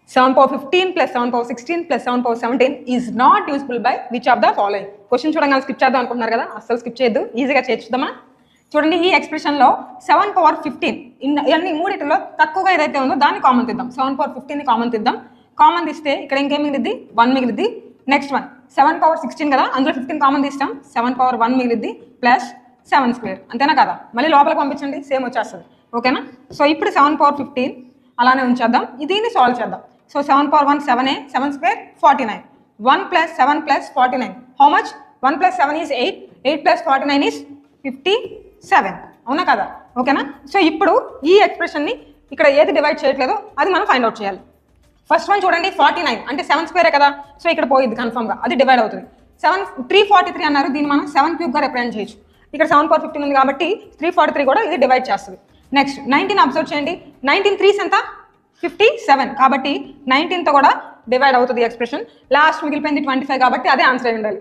7 power 15 plus 7 power 16 plus 7 power 17 is not useful by which of the following? Question చూడగానే skip చేద్దాం అనుకుంటున్నారు కదా, అస్సలు స్కిప్ చేయొద్దు, ఈజీగా చేర్చుదామా. చూడండి, ఈ ఎక్స్ప్రెషన్లో 7 power 15 ఇవన్నీ మూడిటిలో తక్కువగా ఏదైతే ఉందో దాన్ని కామన్ తీద్దాం. 7 power 15ని కామన్ తీద్దాం. కామన్ తీస్తే ఇక్కడ ఇంకేం మిగిలిద్ది? 1 మిగిలిద్ది. నెక్స్ట్ వన్ 7 power 16 కదా, అందులో 15 కామన్ తీస్తాం. 7 power 1 మిగిలిద్ది ప్లస్ 7 స్క్వేర్, అంతేనా కదా? మళ్ళీ లోపలికి పంపించండి, సేమ్ వచ్చేస్తుంది. ఓకేనా? సో ఇప్పుడు 7 power 15 అలానే ఉంచేద్దాం. దీన్ని సాల్వ్ చేద్దాం. So 7 power 1 7, 7 square 49. 1 plus 7 plus 49. How much? 1 plus 7 is 8. 8 plus 49 is 57. అవునా కదా? ఓకేనా? సో ఇప్పుడు ఈ ఎక్స్ప్రెషన్ని ఇక్కడ ఏది డివైడ్ చేయట్లేదో అది మనం ఫైండ్ అవుట్ చేయాలి. ఫస్ట్ వన్ చూడండి, 49 అంటే 7 స్క్వేరే కదా, సో ఇక్కడ పోయిద్ది కన్ఫర్మ్గా, అది డివైడ్ అవుతుంది. 343 అన్నారు, దీన్ని మనం 7 క్యూబ్గా రిప్రజెంట్ చేయొచ్చు. ఇక్కడ 7 power 15 ఉంది కాబట్టి 343 కూడా ఇది డివైడ్ చేస్తుంది. నెక్స్ట్ 19 అబ్జర్వ్ చేయండి. 19 3s ఎంత? 57 కాబట్టి 19తో కూడా డివైడ్ అవుతుంది ఎక్స్ప్రెషన్. లాస్ట్ మిగిలిపోయింది 25 కాబట్టి అదే ఆన్సర్ అయి ఉండాలి.